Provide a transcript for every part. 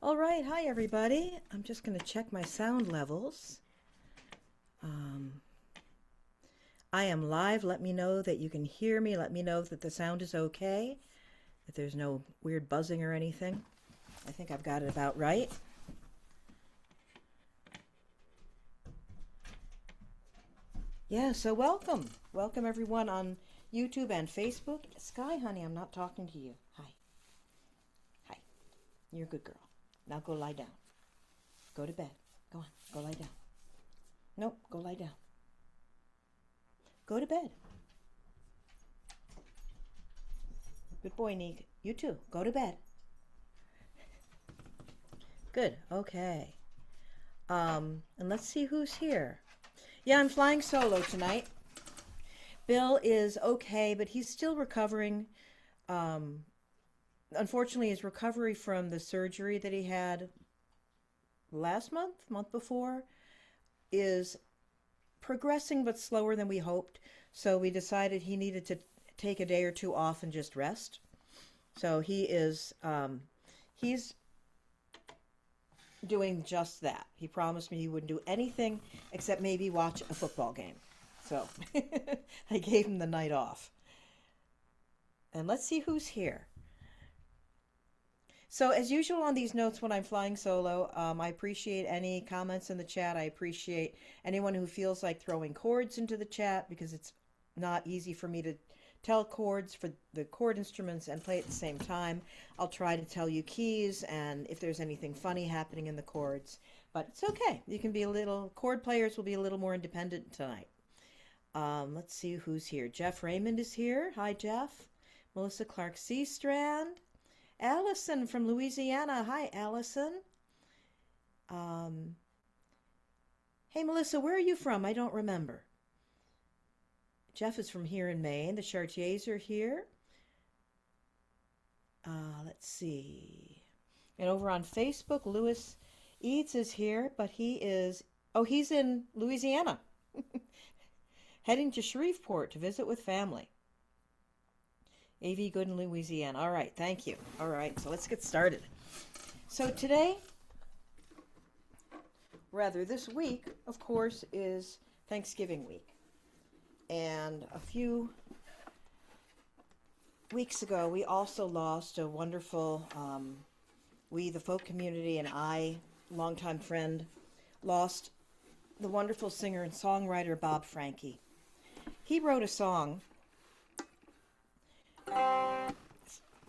All right, hi everybody. I'm just going to check my sound levels. Um, I am live. Let me know that you can hear me. Let me know that the sound is okay, that there's no weird buzzing or anything. I think I've got it about right. Yeah, so welcome. Welcome everyone on YouTube and Facebook. Sky, honey, I'm not talking to you. Hi. Hi. You're a good girl. Now go lie down. Go to bed. Go on. Go lie down. Nope, go lie down. Go to bed. Good boy, Neek. You too. Go to bed. Good. Okay. And let's see who's here. Yeah, I'm flying solo tonight. Bill is okay, but he's still recovering. Um, Unfortunately, his recovery from the surgery that he had last month before, is progressing but slower than we hoped. So we decided he needed to take a day or two off and just rest. So he's doing just that. He promised me he wouldn't do anything except maybe watch a football game. So I gave him the night off. And let's see who's here. So, as usual on these notes when I'm flying solo, I appreciate any comments in the chat. I appreciate anyone who feels like throwing chords into the chat because it's not easy for me to tell chords for the chord instruments and play at the same time. I'll try to tell you keys and if there's anything funny happening in the chords, but it's okay. You can be chord players will be a little more independent tonight. Let's see who's here. Jeff Raymond is here. Hi, Jeff. Melissa Clark Seastrand. Allison from Louisiana. Hi, Allison. Um, hey, Melissa, where are you from? I don't remember. Jeff is from here in Maine. The Chartiers are here. Let's see. And over on Facebook, Louis Eads is here, but he's in Louisiana, heading to Shreveport to visit with family. AV Good in Louisiana. All right, thank you. All right, so let's get started. So this week, of course, is Thanksgiving week. And a few weeks ago, we also lost a wonderful, we, the folk community, and I, longtime friend, lost the wonderful singer and songwriter Bob Franke. He wrote a song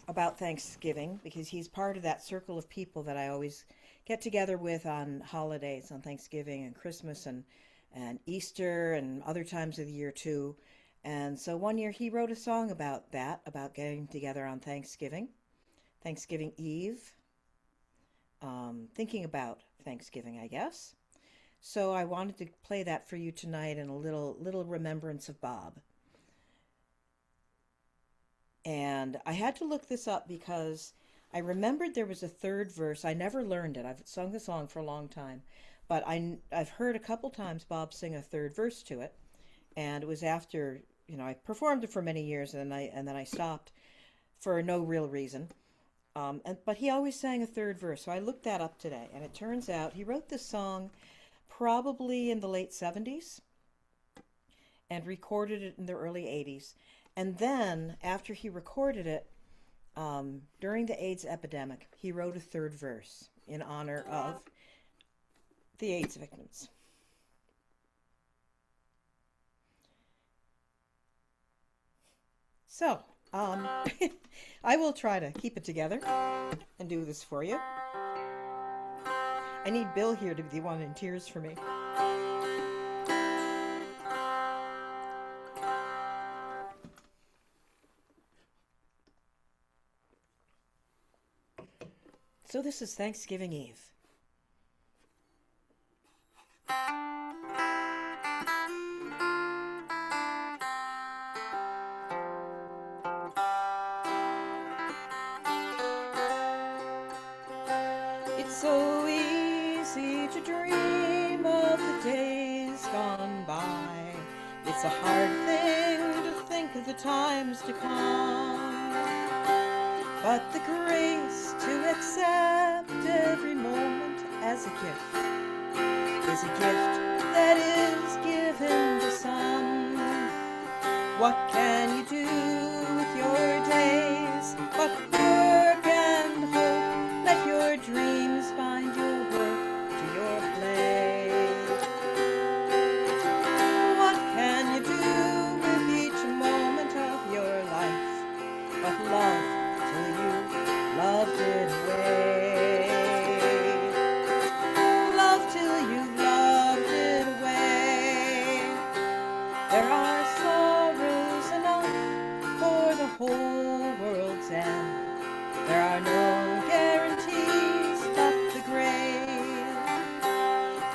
about Thanksgiving because he's part of that circle of people that I always get together with on holidays, on Thanksgiving and Christmas and Easter and other times of the year too. And so one year he wrote a song about that, about getting together on Thanksgiving Eve, thinking about Thanksgiving, I guess. So I wanted to play that for you tonight in a little remembrance of Bob. And I had to look this up because I remembered there was a third verse. I never learned it. I've sung the song for a long time, but I've heard a couple times Bob sing a third verse to it, and it was after I performed it for many years, and then I stopped for no real reason. But he always sang a third verse, so I looked that up today, and it turns out he wrote this song probably in the late 70s and recorded it in the early 80s. And then, after he recorded it, during the AIDS epidemic, he wrote a third verse in honor of the AIDS victims. So, I will try to keep it together and do this for you. I need Bill here to be the one in tears for me. So this is Thanksgiving Eve. It's so easy to dream of the days gone by. It's a hard thing to think of the times to come. But the grace to accept loved every moment as a gift is a gift that is given to some. What can you do with your days but work and hope? Let your dreams find your work to your play. What can you do with each moment of your life but love till you loved it away? Love till you loved it away. There are sorrows enough for the whole world's end. There are no guarantees but the grave.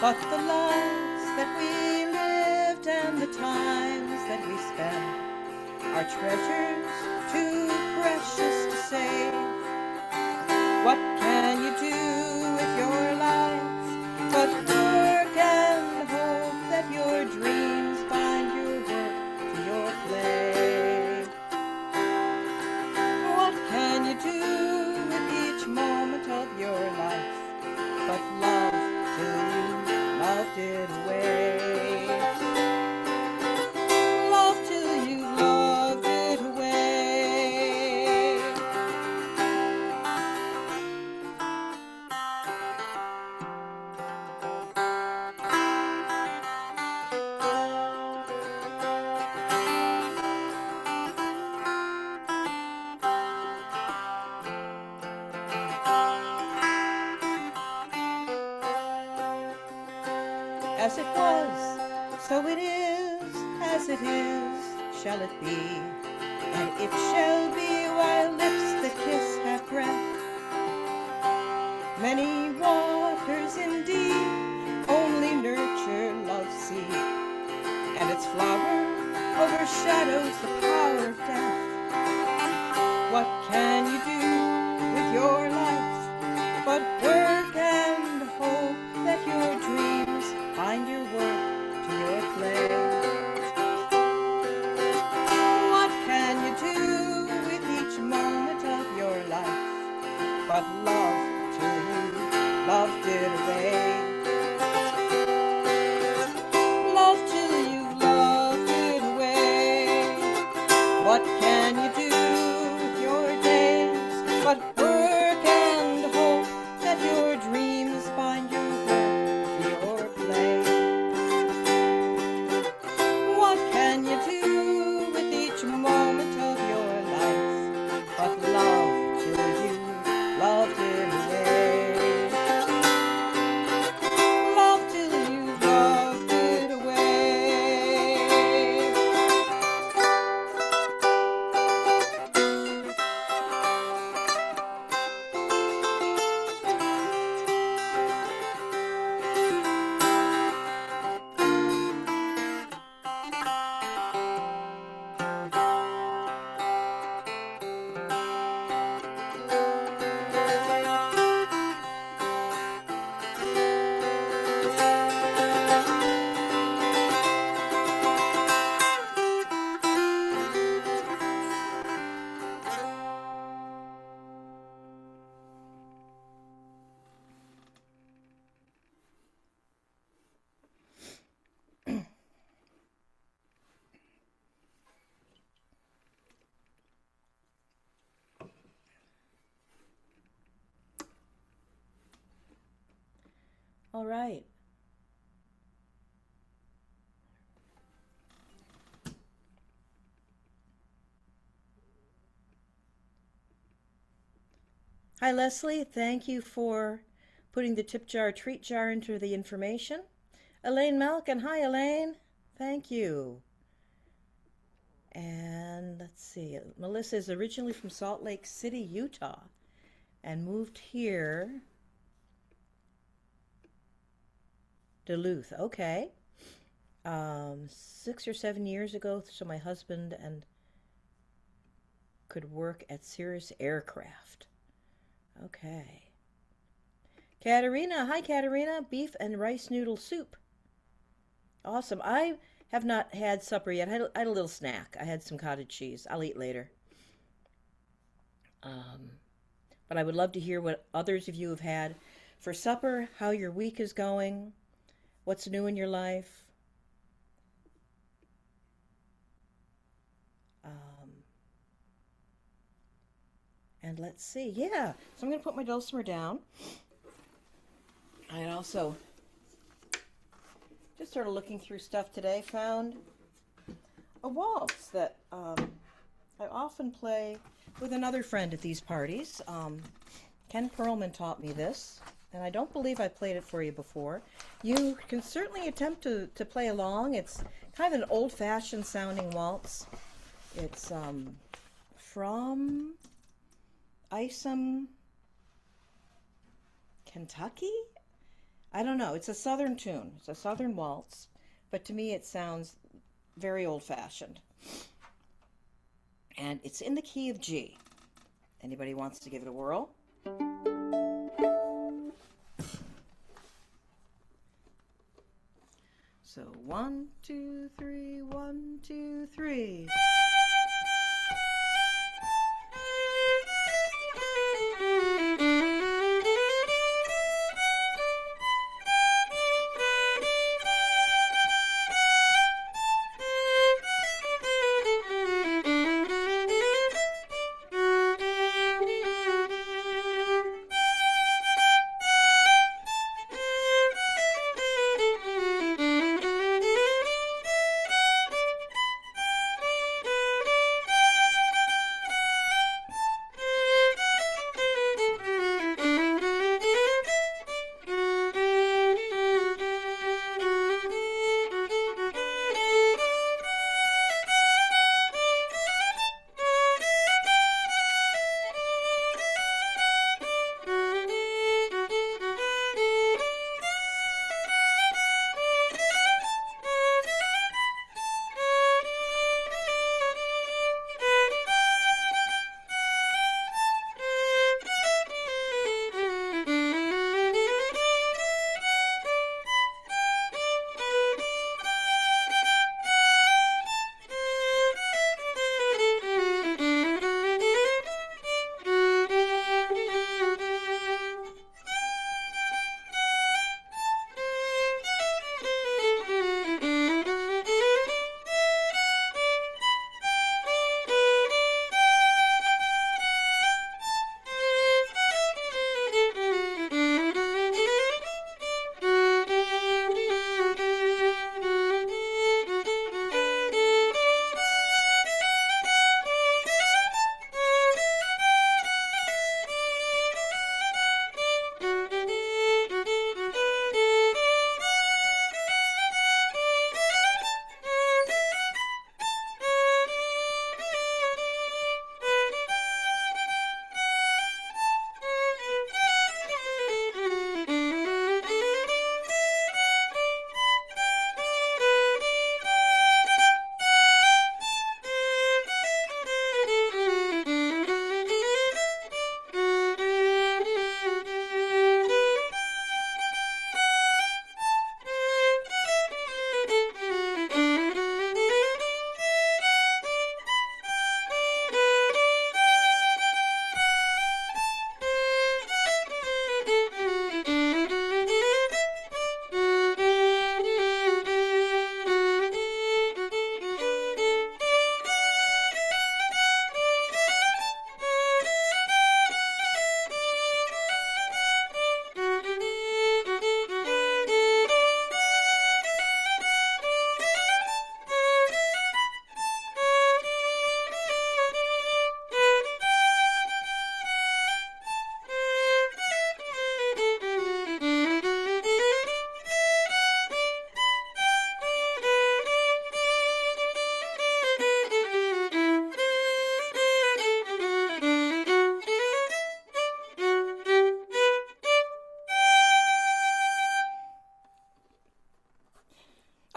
But the lives that we lived and the times that we spent are treasures too precious to save. What can you do with your lives but work and hope that your dreams find your work to your play? What can you do with each moment of your life but love till you loved it away? Love till you loved it away. As it was, so it is, as it is, shall it be, and it shall be while lips that kiss have breath. Many waters indeed only nurture love's seed, and its flower overshadows the power of death. What can you do with your life but work and hope that your dreams find your work to your play? What can you do with each moment of your life but love till you loved it away? Love till you loved it away. What can you do with your days but work and hope that your dreams find your work to your play? What can you do with each moment of your life but love till you loved it away? Love till you loved it away. All right. Hi, Leslie. Thank you for putting the tip jar treat jar into the information. Elaine Malkin. Hi, Elaine. Thank you. And let's see. Melissa is originally from Salt Lake City, Utah, and moved here. Duluth. Okay. 6 or 7 years ago, so my husband and could work at Cirrus Aircraft. Okay. Katerina. Hi, Katerina. Beef and rice noodle soup. Awesome. I have not had supper yet. I had a little snack. I had some cottage cheese. I'll eat later. But I would love to hear what others of you have had for supper, how your week is going, what's new in your life. Um, and let's see. Yeah. So I'm going to put my dulcimer down. I also just sort of looking through stuff today, found a waltz that I often play with another friend at these parties. Ken Perlman taught me this, and I don't believe I played it for you before. You can certainly attempt to play along. It's kind of an old-fashioned sounding waltz. It's from Isom, Kentucky? I don't know. It's a southern tune. It's a southern waltz, but to me it sounds very old-fashioned. And it's in the key of G. Anybody wants to give it a whirl? So 1, 2, 3, 1, 2, 3.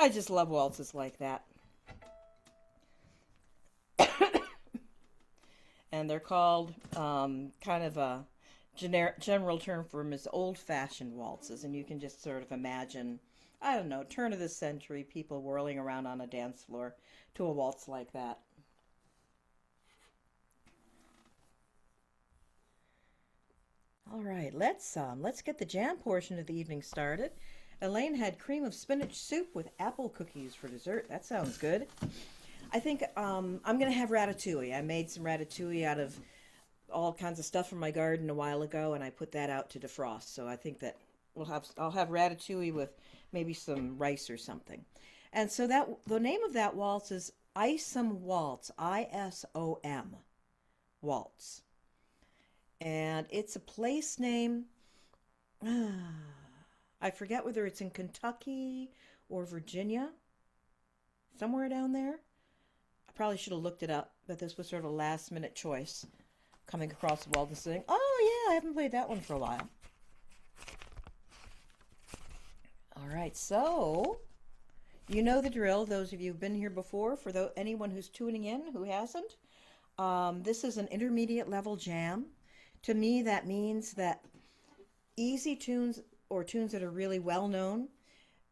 I just love waltzes like that. And they're called kind of a general term for them is old-fashioned waltzes, and you can just sort of imagine, I don't know, turn of the century, people whirling around on a dance floor to a waltz like that. All right, let's get the jam portion of the evening started. Elaine had cream of spinach soup with apple cookies for dessert. That sounds good. I think I'm gonna have ratatouille. I made some ratatouille out of all kinds of stuff from my garden a while ago, and I put that out to defrost. So I think that I'll have ratatouille with maybe some rice or something. And so that the name of that waltz is Isom Waltz, Isom Waltz, and it's a place name. I forget whether it's in Kentucky or Virginia, somewhere down there. I probably should have looked it up, but this was sort of a last minute choice coming across the wall and saying, oh, yeah, I haven't played that one for a while. All right, so you know the drill, those of you who've been here before. For anyone who's tuning in who hasn't, this is an intermediate level jam. To me, that means that easy tunes or tunes that are really well known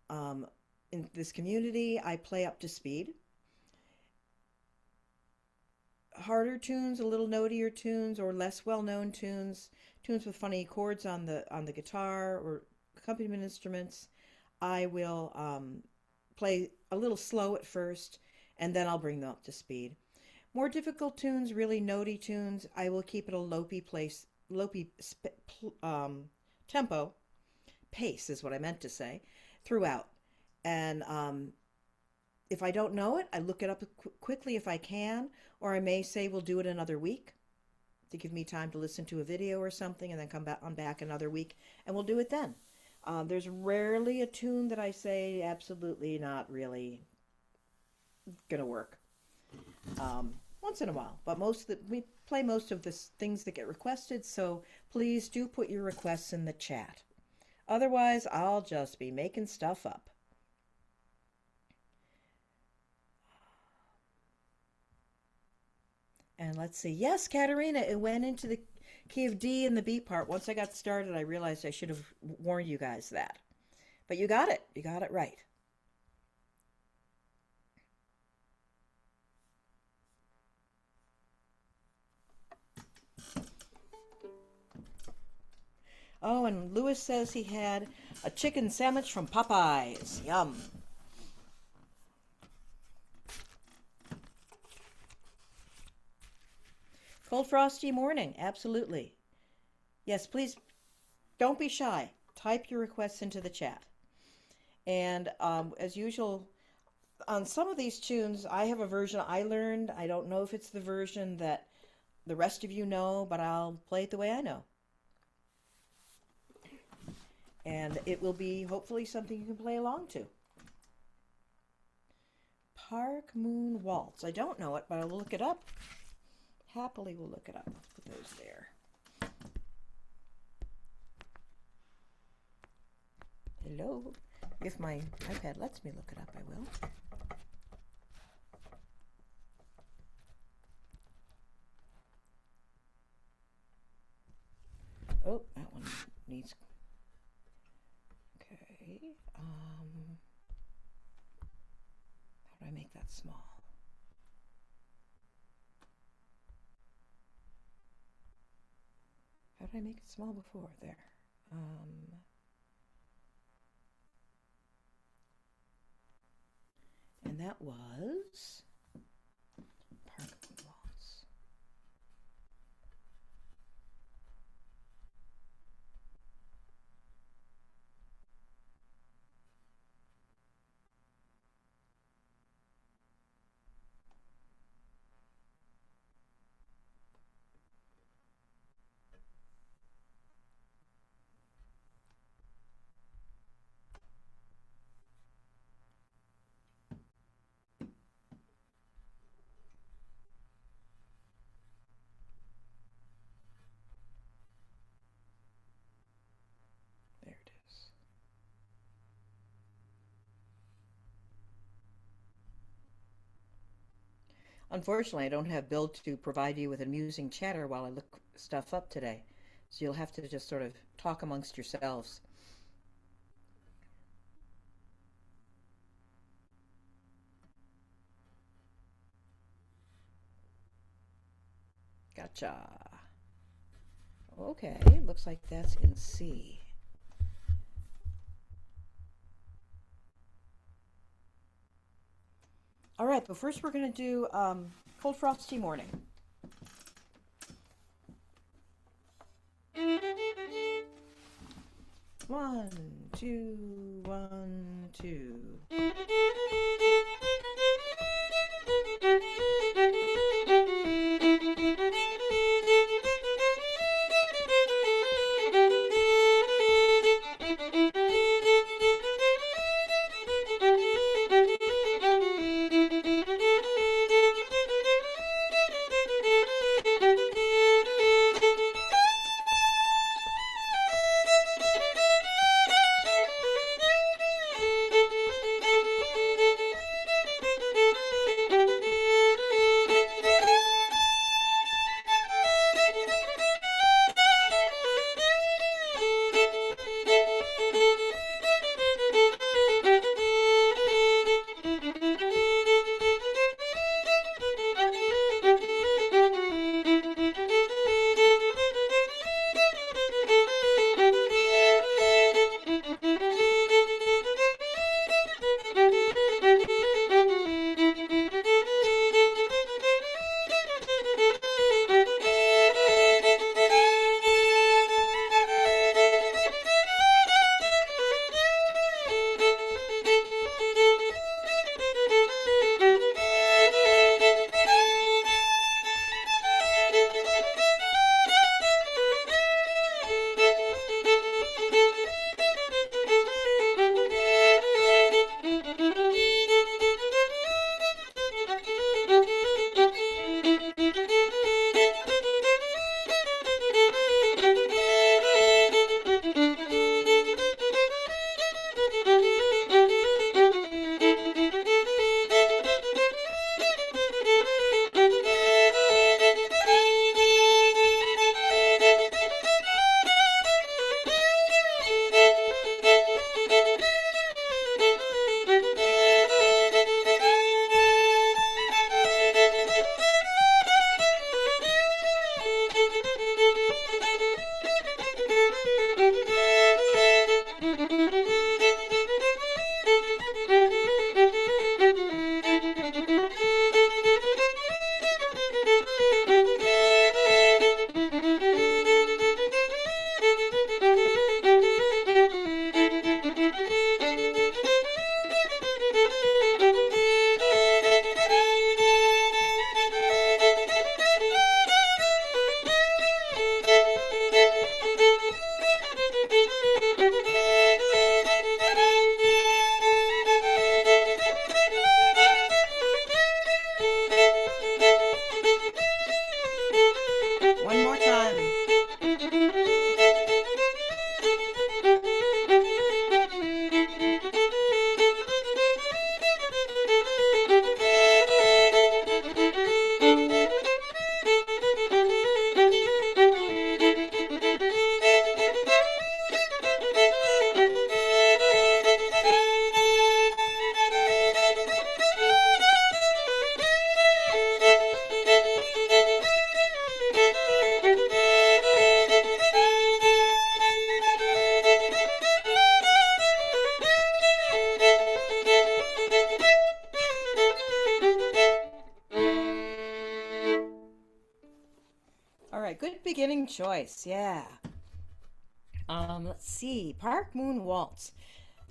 in this community, I play up to speed. Harder tunes, a little notier tunes, or less well-known tunes, tunes with funny chords on the guitar or accompaniment instruments, I will play a little slow at first, and then I'll bring them up to speed. More difficult tunes, really notey tunes, I will keep it a lopey tempo, pace is what I meant to say, throughout. And if I don't know it, I look it up quickly if I can, or I may say we'll do it another week to give me time to listen to a video or something, and then come back another week, and we'll do it then. There's rarely a tune that I say absolutely not really gonna work. Once in a while, but we play most of the things that get requested, so please do put your requests in the chat. Otherwise, I'll just be making stuff up. And let's see. Yes, Katerina, it went into the key of D in the beat part. Once I got started, I realized I should have warned you guys that. But you got it. You got it right. Oh, and Lewis says he had a chicken sandwich from Popeyes. Yum. Cold frosty morning, absolutely. Yes, please don't be shy. Type your requests into the chat. And as usual, on some of these tunes, I have a version I learned. I don't know if it's the version that the rest of you know, but I'll play it the way I know. And it will be hopefully something you can play along to. Park Moon Waltz. I don't know it, but I will look it up. Happily will look it up. Let's put those there. Hello. If my iPad lets me look it up, I will. Oh, that one needs... Okay. How do I make that small? How did I make it small before? There. And that was Park Waltz. There it is. Unfortunately, I don't have Bill to provide you with amusing chatter while I look stuff up today. So you'll have to just sort of talk amongst yourselves. Gotcha. Okay, looks like that's in C. All right, but first we're going to do Cold Frosty Morning. One, two, one, two. One more time. All right, good beginning choice. Yeah. Let's see. Park Moon Waltz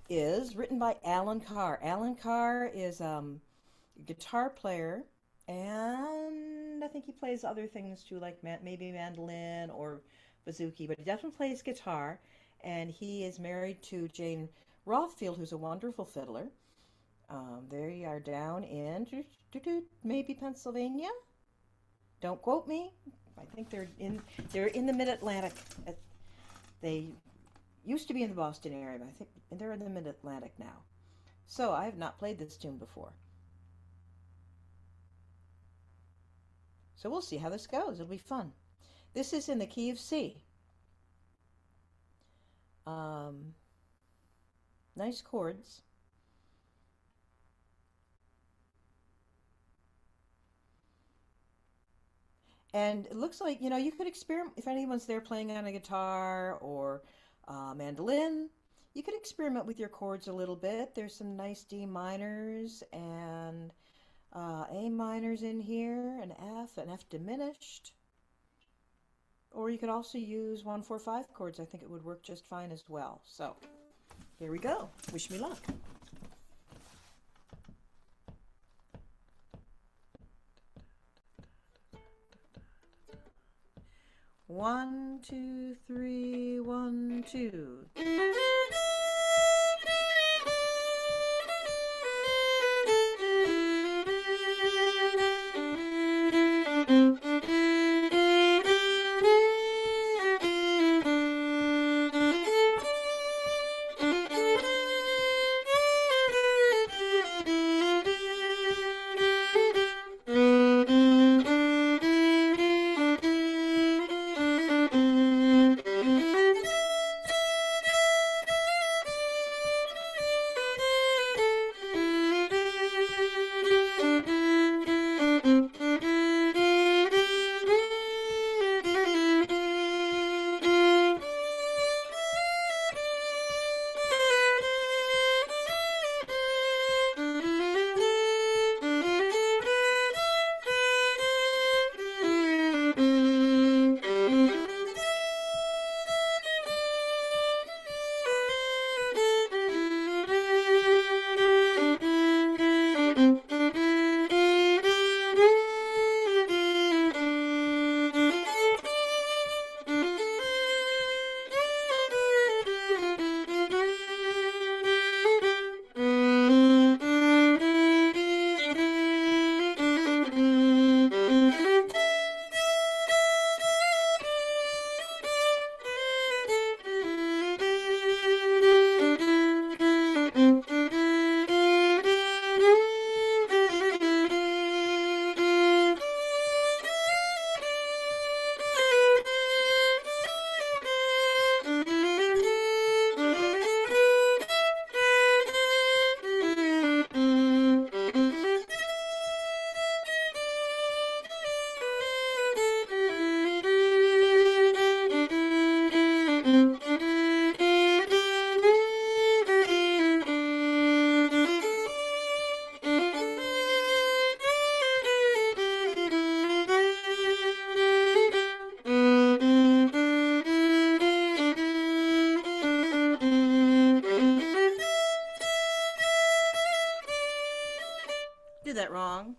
is written by Alan Carr. Alan Carr is a guitar player, and I think he plays other things too, like maybe mandolin or bouzouki, but he definitely plays guitar. And he is married to Jane Rothfield, who's a wonderful fiddler. They are down in maybe Pennsylvania. Don't quote me. I think they're in the Mid-Atlantic. They used to be in the Boston area, but I think they're in the Mid-Atlantic now. So I have not played this tune before. So we'll see how this goes. It'll be fun. This is in the key of C. Um, nice chords. And it looks like, you could experiment if anyone's there playing on a guitar or mandolin. You could experiment with your chords a little bit. There's some nice D minors and A minors in here, an F diminished. Or you could also use 1, 4, 5 chords. I think it would work just fine as well. So here we go. Wish me luck. One, two, three, 1, 2. Do that wrong.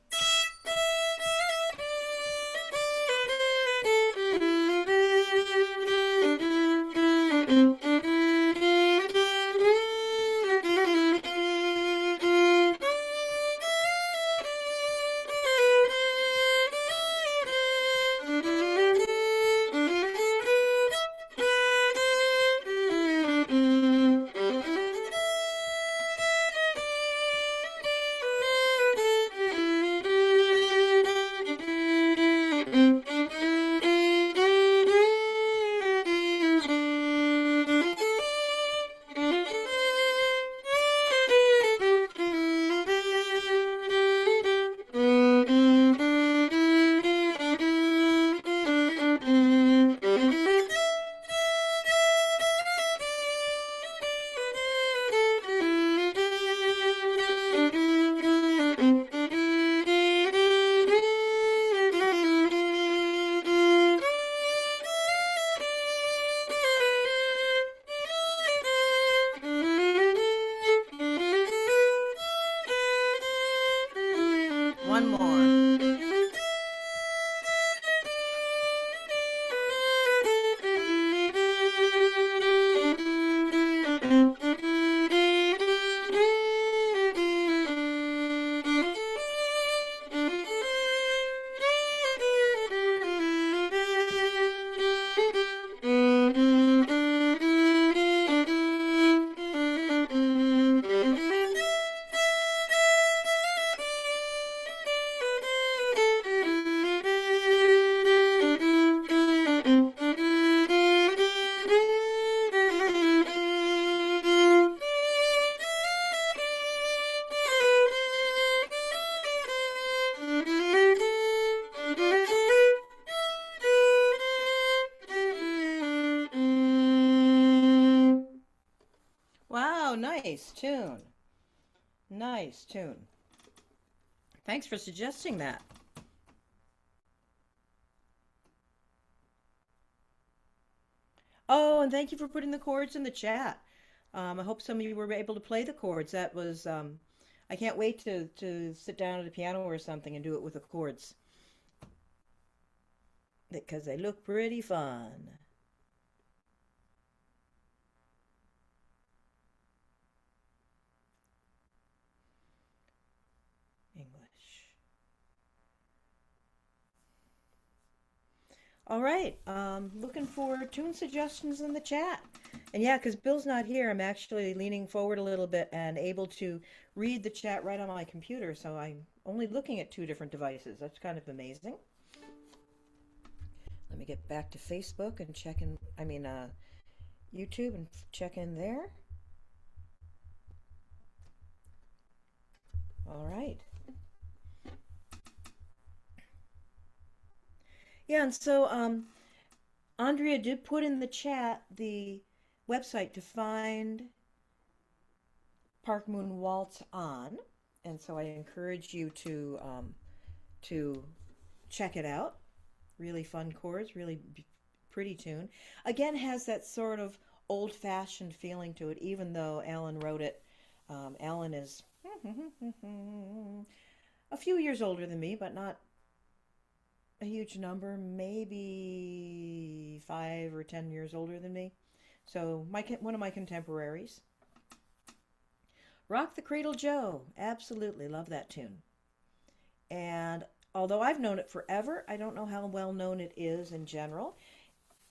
One more. Wow, nice tune. Nice tune. Thanks for suggesting that. Oh, and thank you for putting the chords in the chat. I hope some of you were able to play the chords. That was, I can't wait to sit down at a piano or something and do it with the chords because they look pretty fun. English. All right. Looking for tune suggestions in the chat. And yeah, because Bill's not here, I'm actually leaning forward a little bit and able to read the chat right on my computer. So I'm only looking at two different devices. That's kind of amazing. Let me get back to Facebook and check in, YouTube and check in there. All right. Yeah, and so Andrea did put in the chat the website to find Park Moon Waltz on, and so I encourage you to check it out. Really fun chords, really pretty tune. Again, has that sort of old-fashioned feeling to it, even though Alan wrote it. Alan is a few years older than me, but not a huge number, maybe 5 or 10 years older than me. So one of my contemporaries. Rock the Cradle Joe, absolutely love that tune. And although I've known it forever, I don't know how well known it is in general.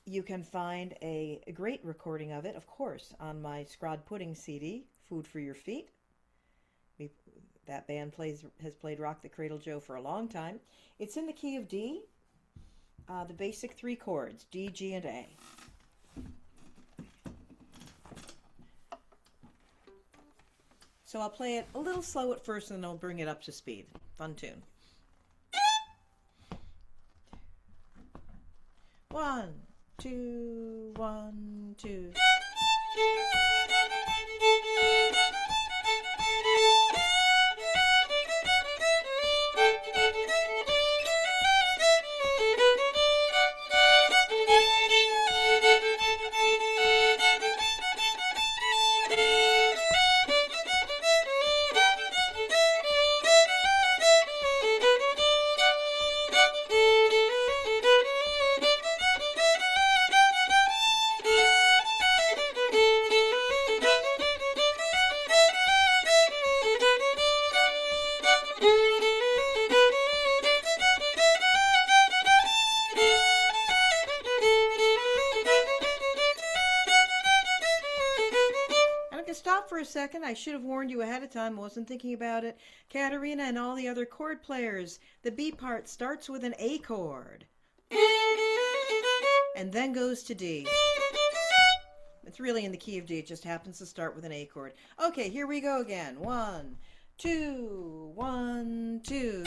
You can find a great recording of it, of course, on my Scrod Pudding CD, Food for Your Feet. That band has played Rock the Cradle Joe for a long time. It's in the key of D, the basic 3 chords, D, G, and A. So I'll play it a little slow at first and then I'll bring it up to speed. Fun tune. 1, 2, 1, 2. For a second, I should have warned you ahead of time. I wasn't thinking about it. Katerina and all the other chord players, the B part starts with an A chord and then goes to D. It's really in the key of D. It just happens to start with an A chord. Okay, here we go again. 1, 2, 1, 2.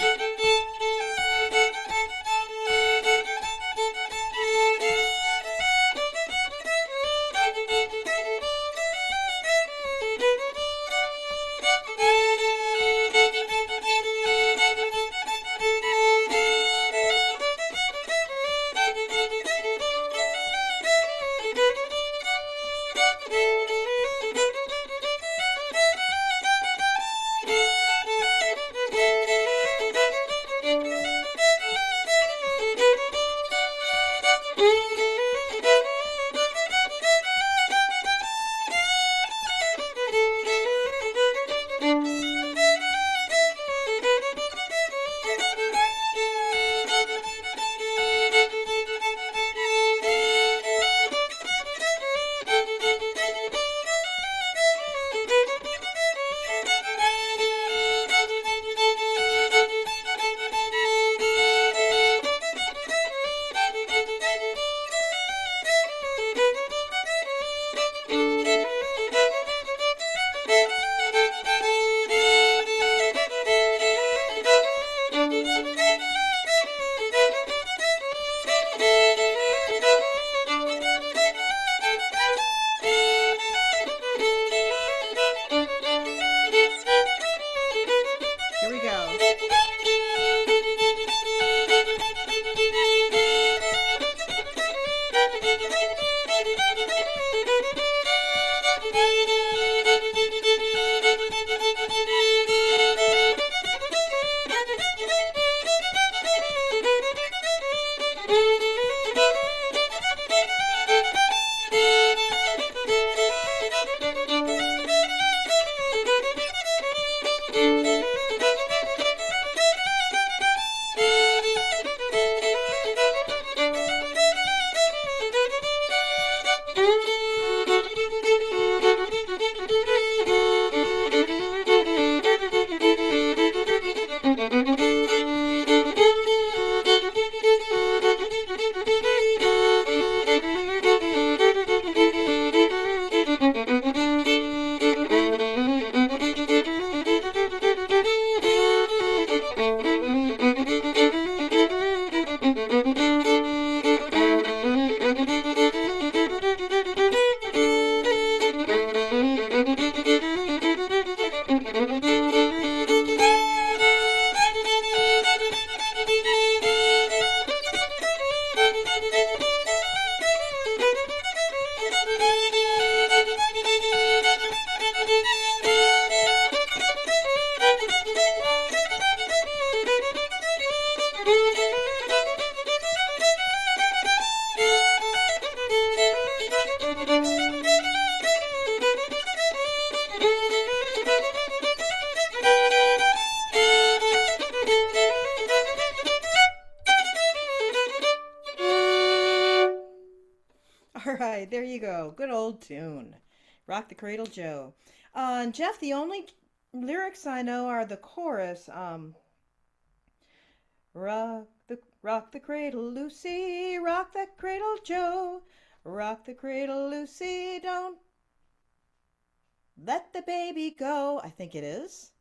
There you go. Good old tune. Rock the Cradle Joe. And Jeff, the only lyrics I know are the chorus. Rock the cradle, Lucy. Rock that cradle, Joe. Rock the cradle, Lucy. Don't let the baby go. I think it is.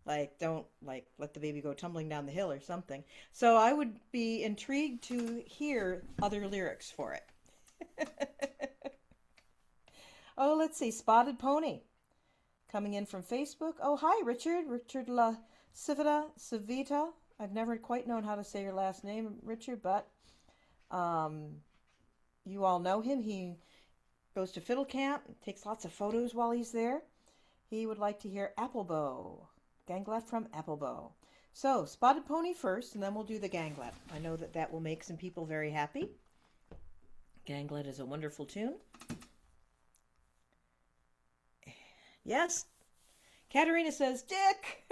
Like, don't like let the baby go tumbling down the hill or something. So I would be intrigued to hear other lyrics for it. Oh, let's see. Spotted Pony coming in from Facebook. Oh, hi, Richard. Richard La Civita. I've never quite known how to say your last name, Richard, but you all know him. He goes to fiddle camp, takes lots of photos while he's there. He would like to hear Applebow. Ganglet from Applebow. So, Spotted Pony first, and then we'll do the Ganglet. I know that that will make some people very happy. Ganglet is a wonderful tune. Yes, Katerina says, Dick!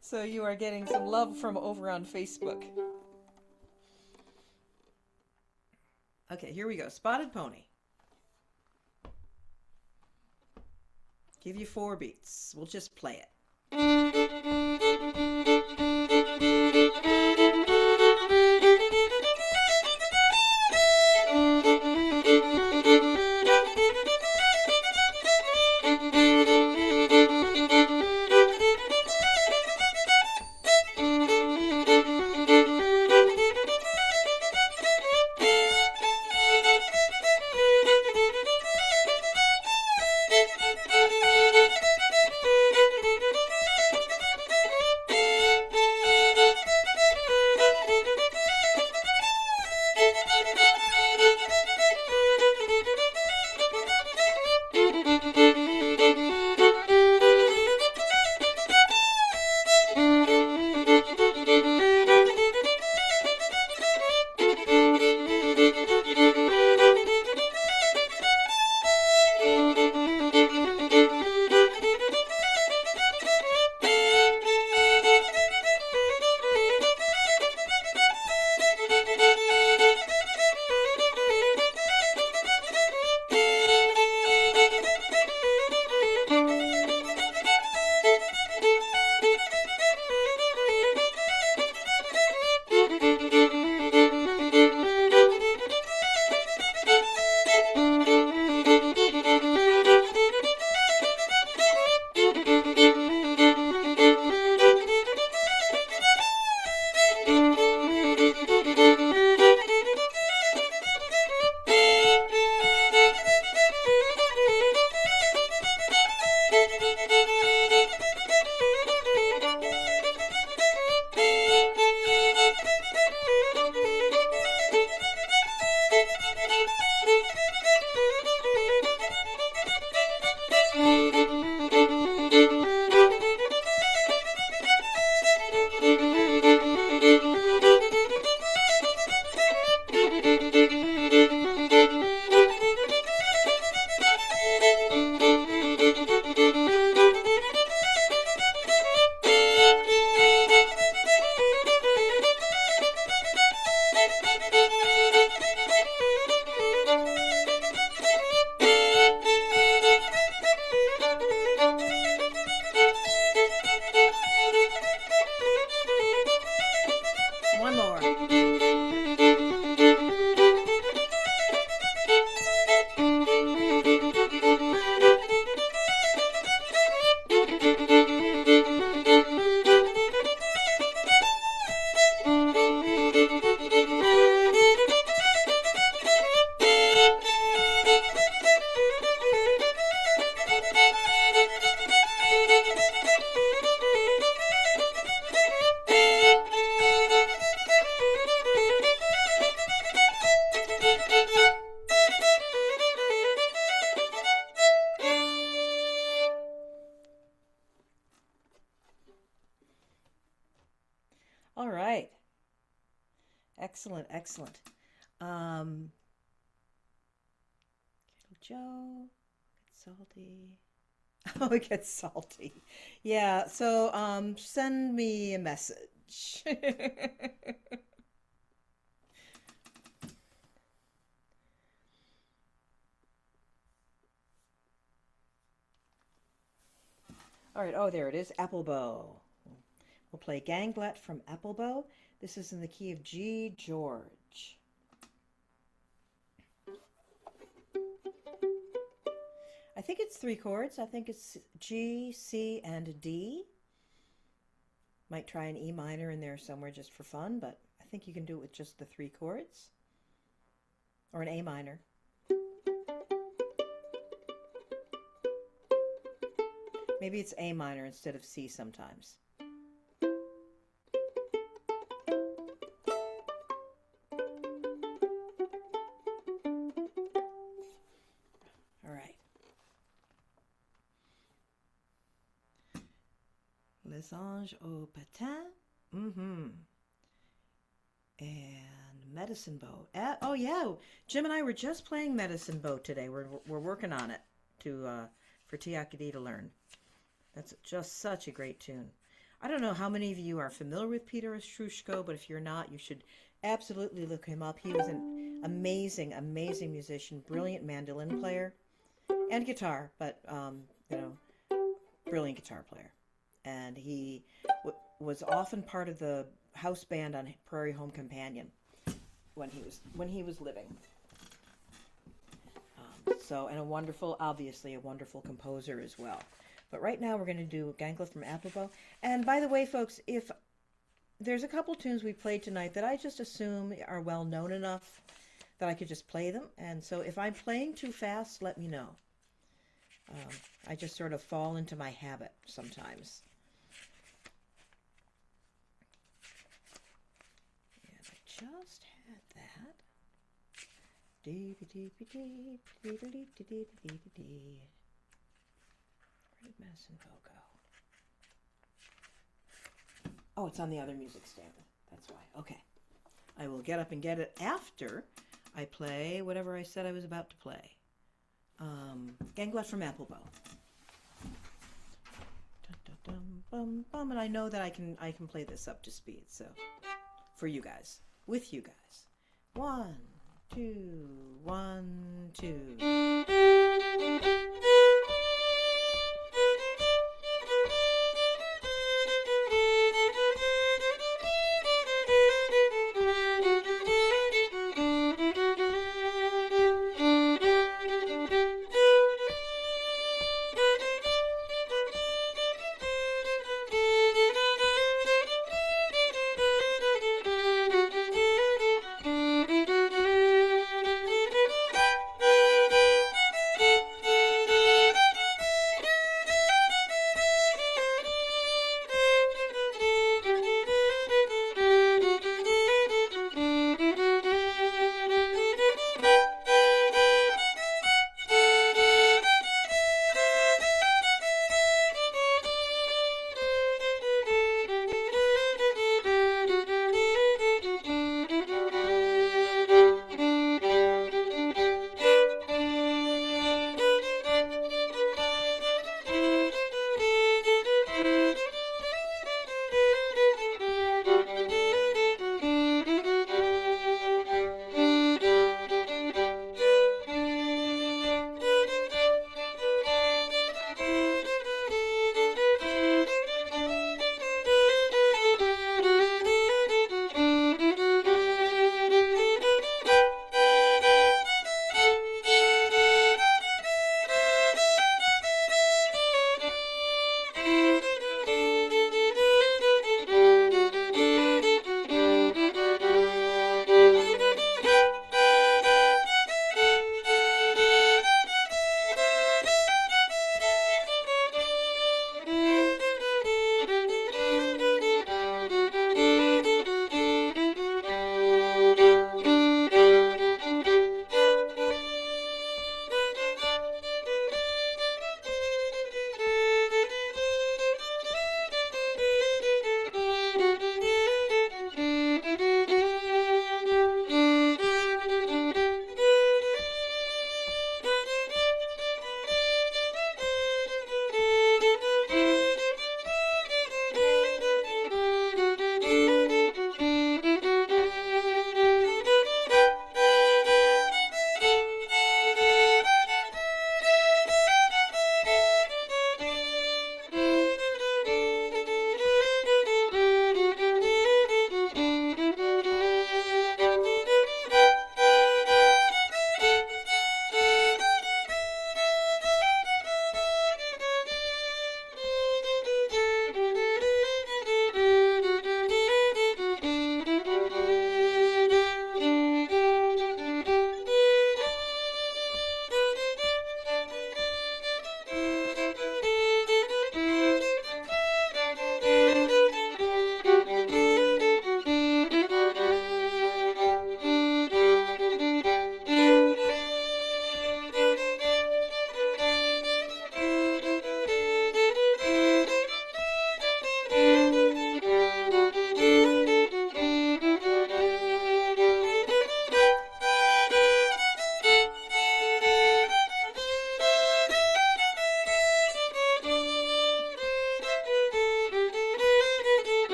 So you are getting some love from over on Facebook. Okay, here we go. Spotted Pony. Give you 4 beats. We'll just play it. One more. All right. Excellent, excellent. Um, Joe, it's salty. Oh, it gets salty. Yeah, so send me a message. All right, oh, there it is, Applebow. We'll play Ganglet from Applebow. This is in the key of G, George. I think it's 3 chords. I think it's G, C, and D. Might try an E minor in there somewhere just for fun, but I think you can do it with just the 3 chords. Or an A minor. Maybe it's A minor instead of C sometimes. All right. Les Anges au Patin. And Medicine Boat. Oh yeah, Jim and I were just playing Medicine Boat today. We're working on it for Tiakidi to learn. That's just such a great tune. I don't know how many of you are familiar with Peter Ostroushko, but if you're not, you should absolutely look him up. He was an amazing, amazing musician, brilliant mandolin player and guitar, but brilliant guitar player. And he was often part of the house band on Prairie Home Companion when he was living. And obviously a wonderful composer as well. But right now we're going to do Ganglet from Applebow. And by the way, folks, if there's a couple tunes we played tonight that I just assume are well known enough that I could just play them. And so if I'm playing too fast, let me know. I just sort of fall into my habit sometimes. And I just had that. Where did Medicine Bow go? Oh, it's on the other music stand. That's why. Okay. I will get up and get it after I play whatever I said I was about to play. Ganglet from Applebow. And I know that I can play this up to speed, so for you guys. With you guys. 1, 2, 1, 2.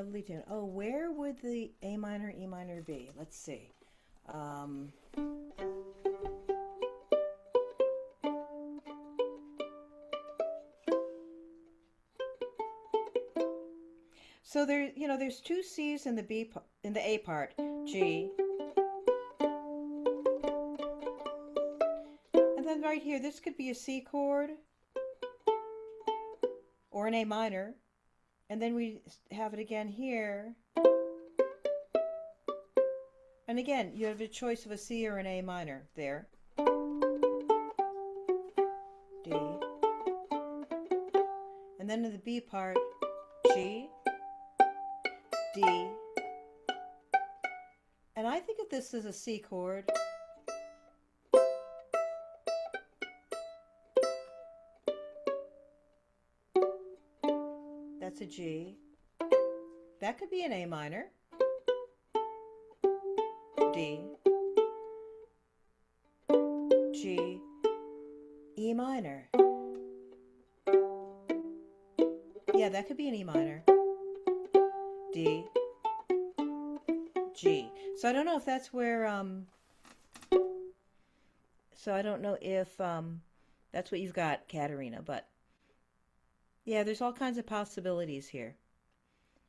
lovely tune. Oh, where would the A minor, E minor be? Let's see. Um, so there, there's two C's in the in the A part. G. And then right here, this could be a C chord or an A minor. And then we have it again here. And again, you have a choice of a C or an A minor there. D. And then in the B part, G, D. And I think of this as a C chord. That's a G. That could be an A minor. D. G. E minor. Yeah, that could be an E minor. D. G. So I don't know if that's where, so I don't know if that's what you've got, Katerina, but yeah, there's all kinds of possibilities here.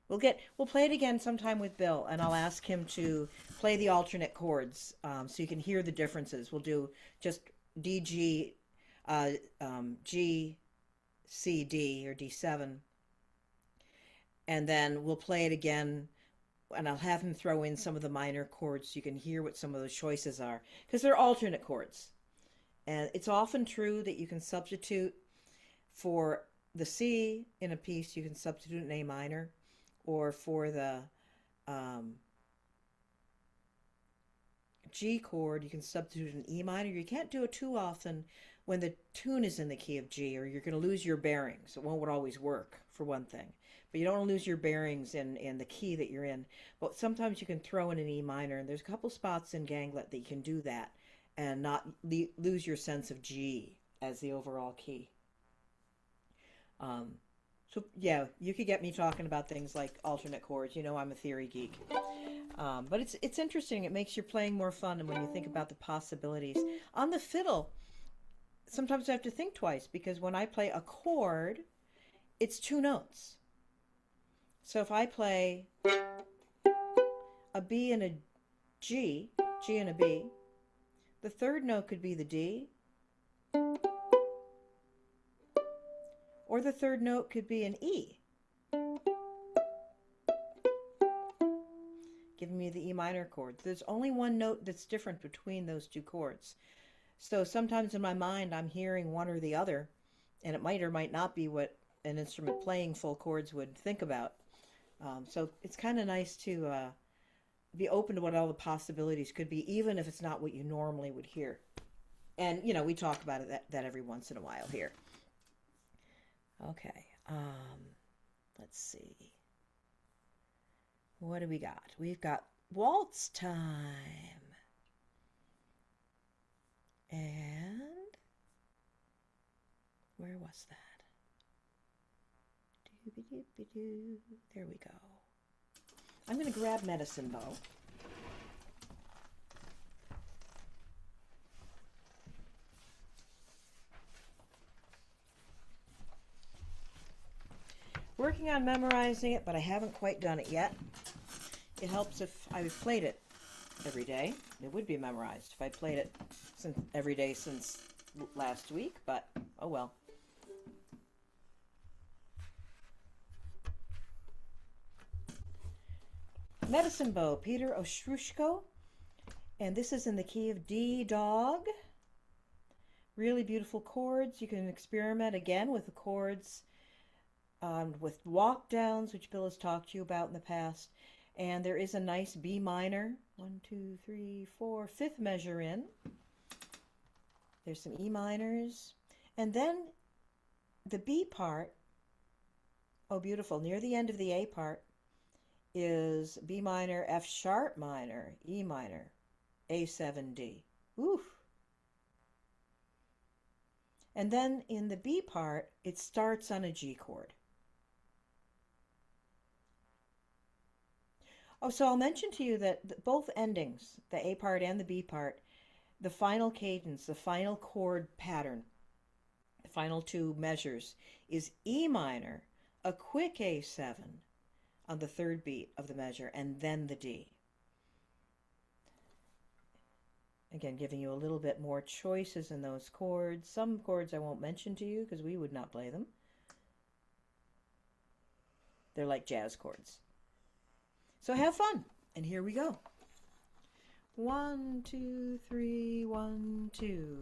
We'll play it again sometime with Bill, and I'll ask him to play the alternate chords so you can hear the differences. We'll do just D, G, G, C, D, or D7, and then we'll play it again, and I'll have him throw in some of the minor chords so you can hear what some of those choices are, because they're alternate chords. And it's often true that you can substitute for the C in a piece, you can substitute an A minor, or for the G chord, you can substitute an E minor. You can't do it too often when the tune is in the key of G, or you're going to lose your bearings. It won't always work, for one thing. But you don't want to lose your bearings in the key that you're in. But sometimes you can throw in an E minor, and there's a couple spots in Ganglet that you can do that and not lose your sense of G as the overall key. So yeah, you could get me talking about things like alternate chords. You know, I'm a theory geek. But it's interesting. It makes your playing more fun, and when you think about the possibilities on the fiddle, sometimes I have to think twice, because when I play a chord, it's two notes. So if I play a B and a G, G and a B, the third note could be the D, or the third note could be an E, giving me the E minor chord. There's only one note that's different between those two chords. So sometimes in my mind I'm hearing one or the other, and it might or might not be what an instrument playing full chords would think about. So it's kind of nice to be open to what all the possibilities could be, even if it's not what you normally would hear. And, we talk about it that every once in a while here. Okay, let's see. What do we got? We've got waltz time. And where was that? There we go. I'm going to grab Medicine Bow. Working on memorizing it, but I haven't quite done it yet. It helps if I played it every day. It would be memorized if I played it every day since last week, but oh well. Medicine Bow, Peter Ostroushko, and this is in the key of D dog. Really beautiful chords. You can experiment again with the chords, with walk downs, which Bill has talked to you about in the past. And there is a nice B minor, 1, 2, 3, 4, fifth measure in. There's some E minors. And then the B part, oh beautiful, near the end of the A part, is B minor, F sharp minor, E minor, A7D. Oof. And then in the B part, it starts on a G chord. Oh, so I'll mention to you that both endings, the A part and the B part, the final cadence, the final chord pattern, the final two measures is E minor, a quick A7 on the third beat of the measure, and then the D. Again, giving you a little bit more choices in those chords. Some chords I won't mention to you because we would not play them. They're like jazz chords. So have fun. And here we go. 1, 2, 3, 1, 2.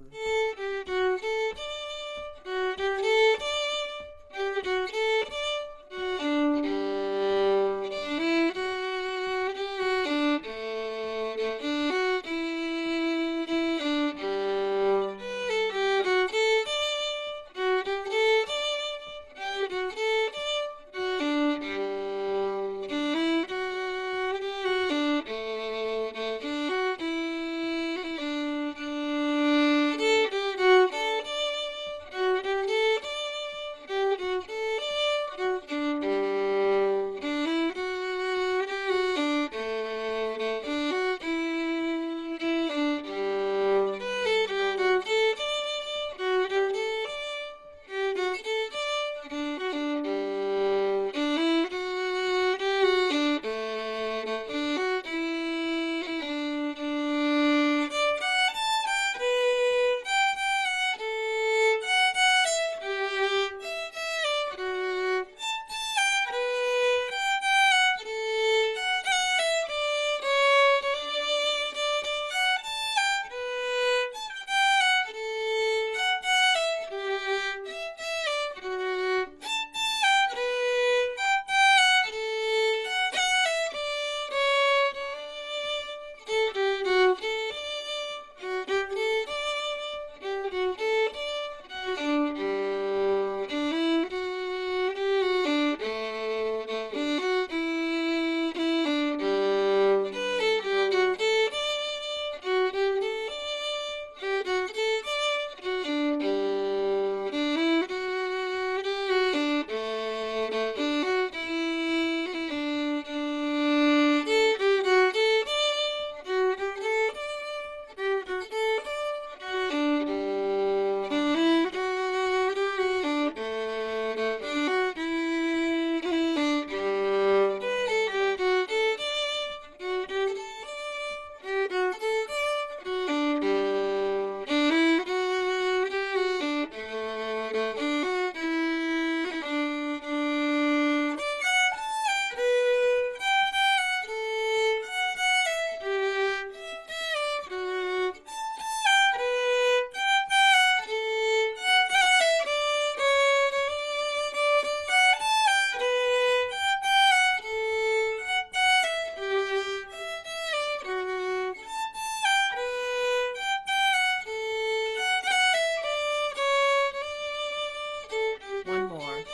One more.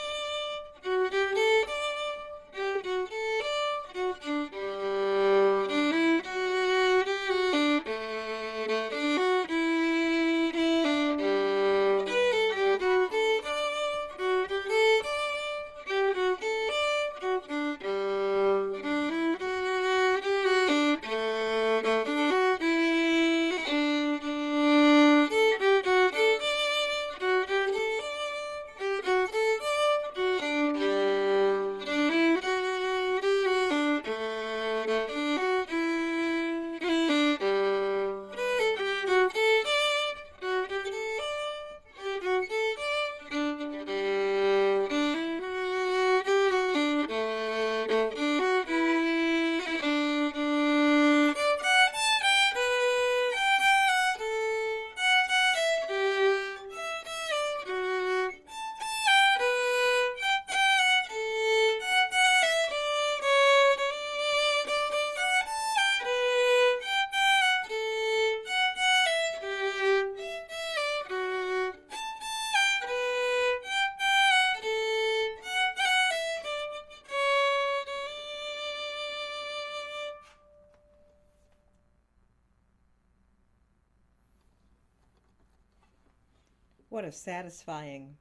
What a satisfying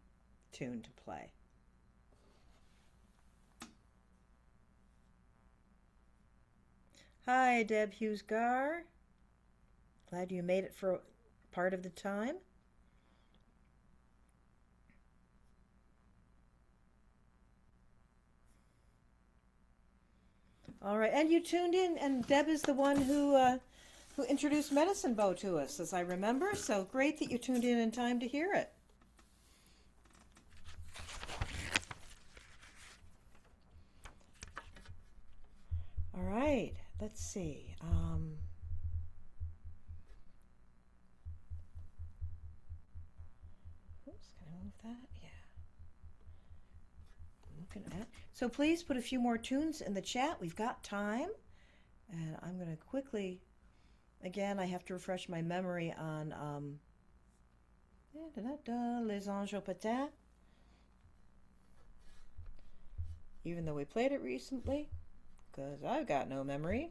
tune to play. Hi, Deb Hughes Gar. Glad you made it for part of the time. All right, and you tuned in, and Deb is the one who introduced Medicine Bow to us, as I remember. So great that you tuned in time to hear it. All right, let's see. Oops, can I move that? Yeah. Looking at. So please put a few more tunes in the chat. We've got time, and I'm going to quickly. Again, I have to refresh my memory on Les Anges Patins, even though we played it recently, because I've got no memory.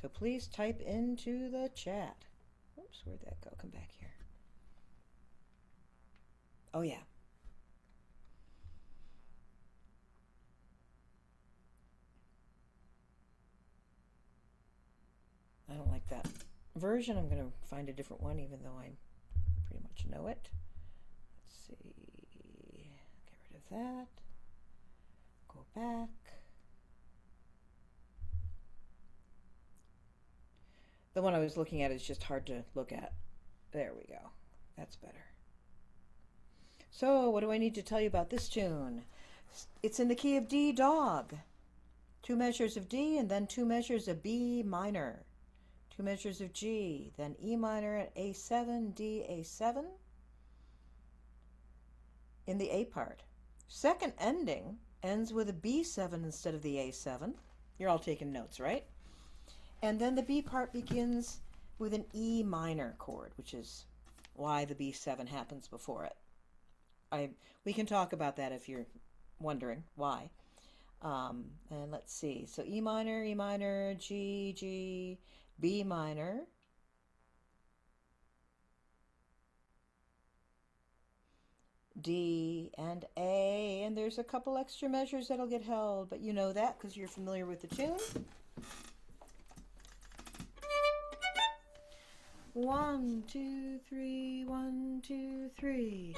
So please type into the chat. Oops, where'd that go? Come back here. Oh, yeah. I don't like that version. I'm going to find a different one, even though I pretty much know it. Let's see. Get rid of that. Go back. The one I was looking at is just hard to look at. There we go. That's better. So, what do I need to tell you about this tune? It's in the key of D, dog. 2 measures of D and then 2 measures of B minor. 2 measures of G, then E minor at A7, D, A7 in the A part. Second ending ends with a B7 instead of the A7. You're all taking notes, right? And then the B part begins with an E minor chord, which is why the B7 happens before it. We can talk about that if you're wondering why. And let's see. So E minor, G, G, B minor, D, and A. And there's a couple extra measures that'll get held, but you know that because you're familiar with the tune. 1, 2, 3, 1, 2, 3.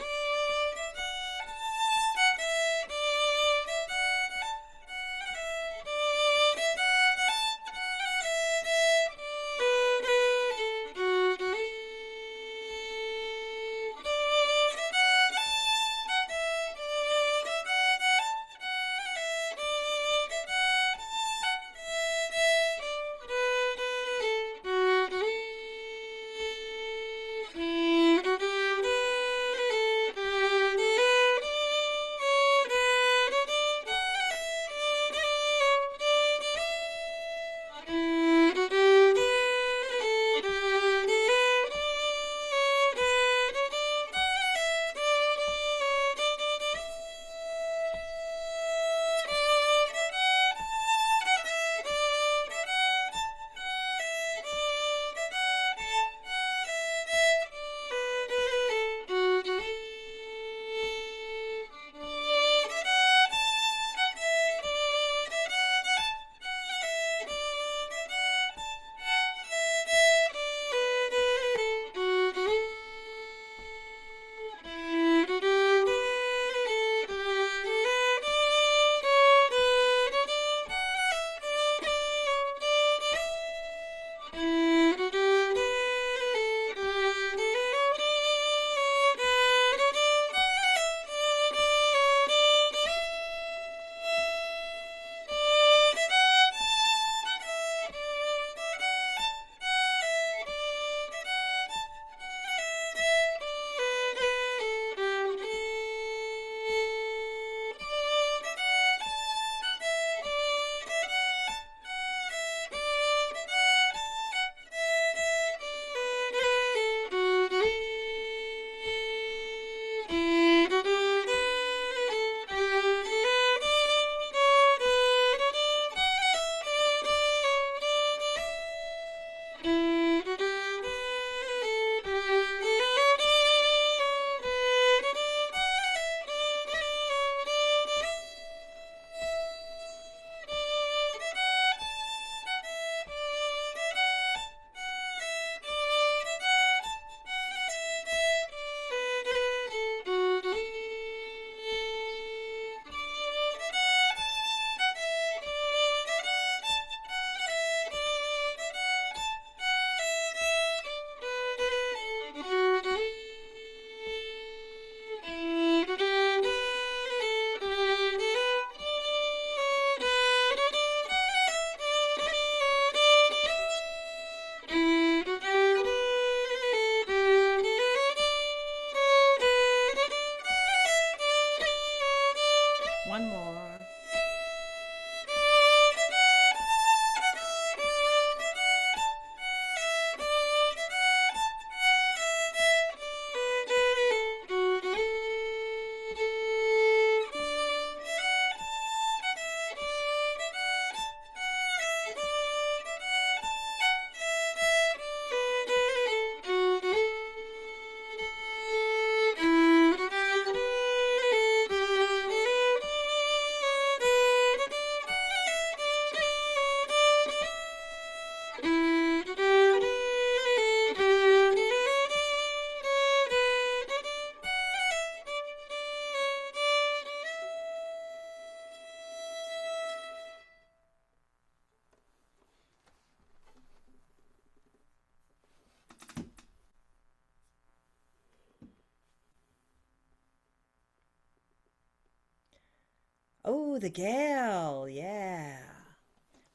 Ooh, the Gale. Yeah.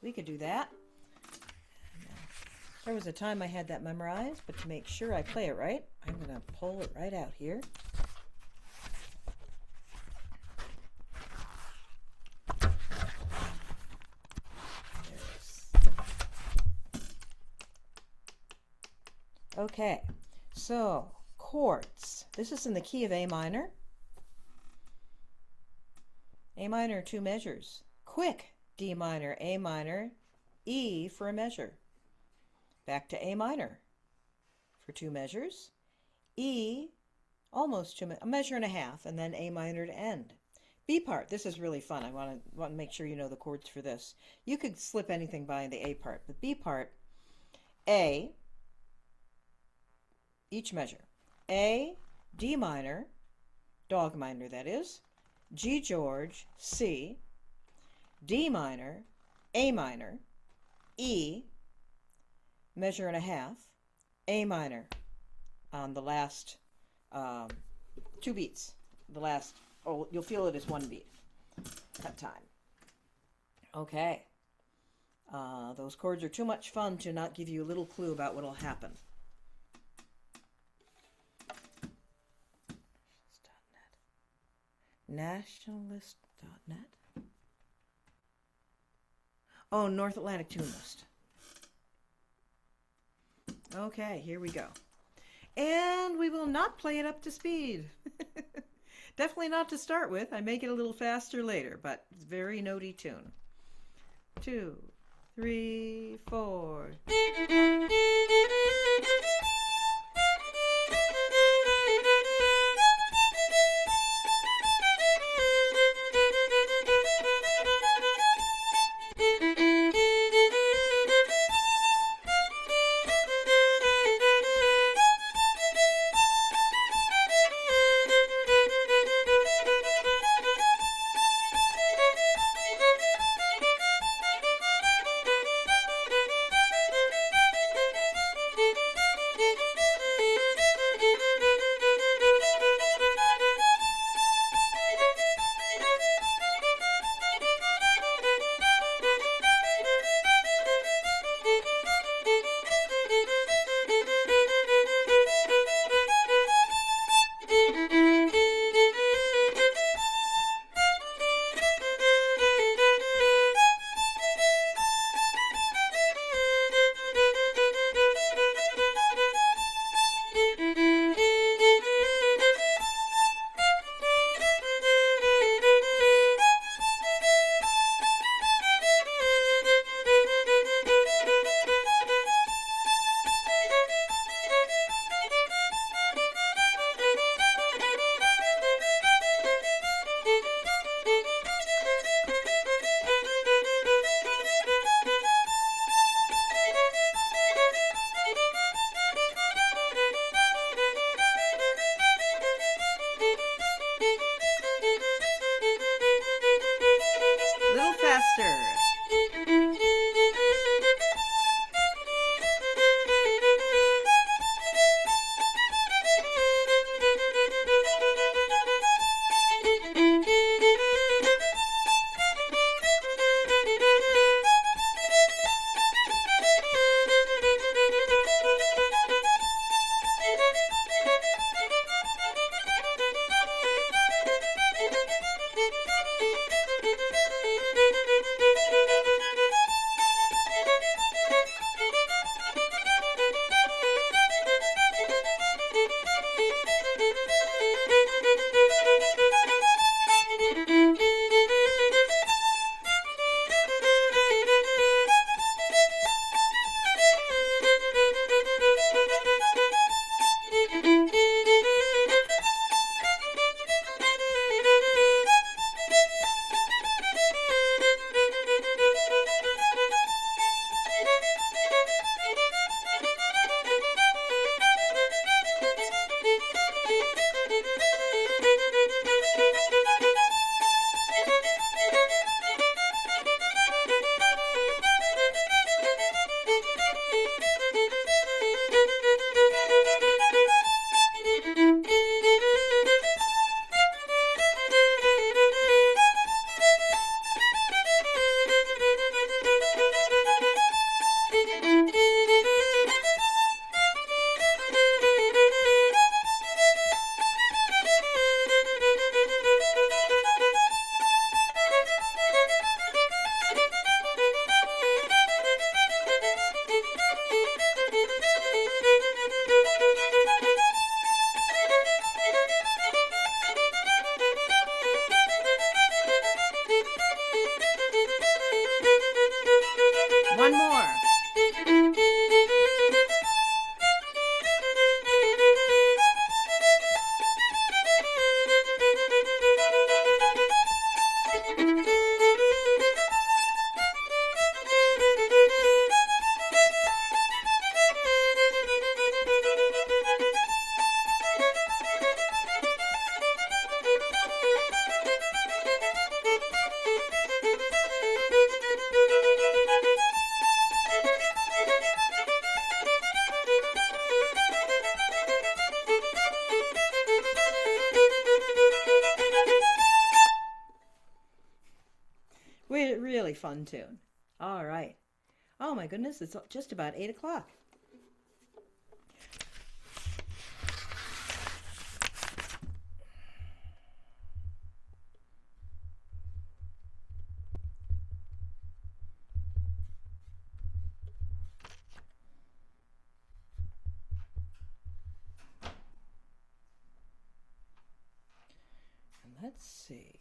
We could do that. There was a time I had that memorized, but to make sure I play it right, I'm going to pull it right out here. Okay, so chords. This is in the key of A minor. A minor, 2 measures. Quick, D minor, A minor, E for a measure. Back to A minor for 2 measures. E, almost a measure and a half, and then A minor to end. B part, this is really fun. I want to make sure you know the chords for this. You could slip anything by in the A part, but B part, A, each measure. A, D minor, dog minor that is, G George, C, D minor, A minor, E, measure and a half, A minor on the last 2 beats. The last, oh, you'll feel it as 1 beat that time. Okay. Those chords are too much fun to not give you a little clue about what will happen. Nationalist.net. Oh, North Atlantic Tune List. Okay, here we go. And we will not play it up to speed. Definitely not to start with. I make it a little faster later, but it's a very notey tune. 2, 3, 4. really fun tune. All right. Oh my goodness, it's just about 8 o'clock. Let's see.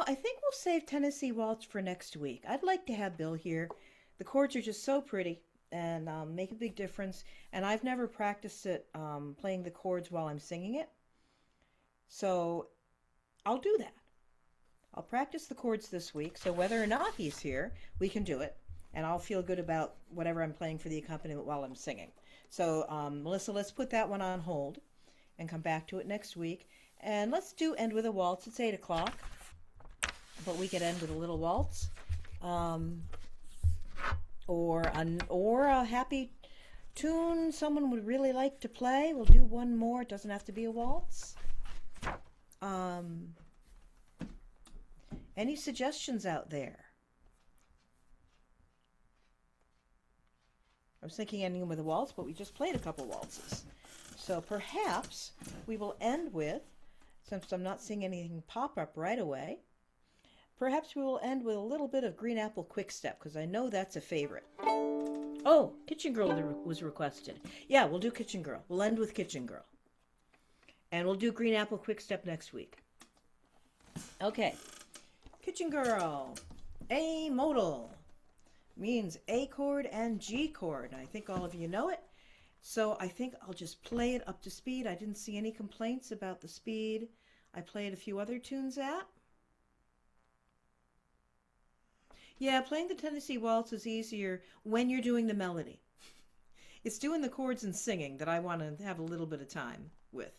I think we'll save Tennessee Waltz for next week. I'd like to have Bill here. The chords are just so pretty and make a big difference. And I've never practiced it playing the chords while I'm singing it. So I'll do that. I'll practice the chords this week. So whether or not he's here, we can do it. And I'll feel good about whatever I'm playing for the accompaniment while I'm singing. So Melissa, let's put that one on hold and come back to it next week. And let's end with a waltz. It's 8 o'clock. But we could end with a little waltz. Or a happy tune someone would really like to play. We'll do one more. It doesn't have to be a waltz. Any suggestions out there? I was thinking ending with a waltz, but we just played a couple waltzes. So perhaps we will end with, since I'm not seeing anything pop up right away, perhaps we will end with a little bit of Green Apple Quick Step, because I know that's a favorite. Oh, Kitchen Girl was requested. Yeah, we'll do Kitchen Girl. We'll end with Kitchen Girl. And we'll do Green Apple Quick Step next week. Okay. Kitchen Girl. A modal means A chord and G chord. I think all of you know it. So I think I'll just play it up to speed. I didn't see any complaints about the speed I played a few other tunes at. Yeah, playing the Tennessee Waltz is easier when you're doing the melody. It's doing the chords and singing that I want to have a little bit of time with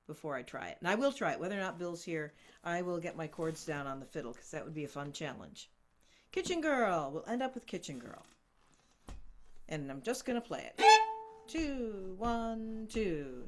before I try it. And I will try it. Whether or not Bill's here, I will get my chords down on the fiddle because that would be a fun challenge. Kitchen Girl. We'll end up with Kitchen Girl. And I'm just going to play it. 2, 1, 2.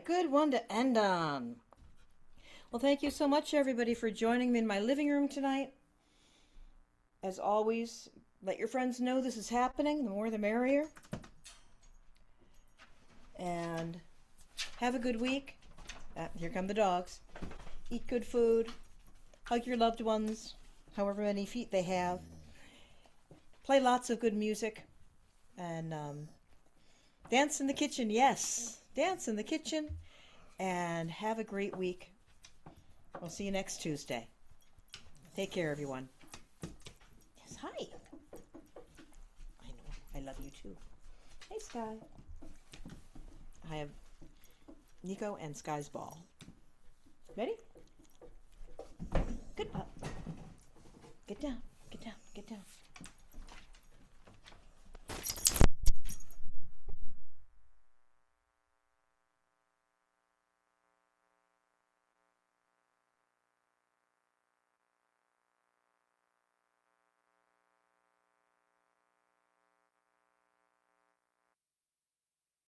good one to end on. Well, thank you so much, everybody, for joining me in my living room tonight. As always, let your friends know this is happening. The more the merrier. And have a good week. Here come the dogs. Eat good food. Hug your loved ones, however many feet they have. Play lots of good music. And dance in the kitchen. Yes, dance in the kitchen. And have a great week. We'll see you next Tuesday. Take care, everyone. Yes, hi. I know. I love you too. Hey, Sky. I have Nico and Sky's ball. Ready? Good pup. Get down. Get down. Get down.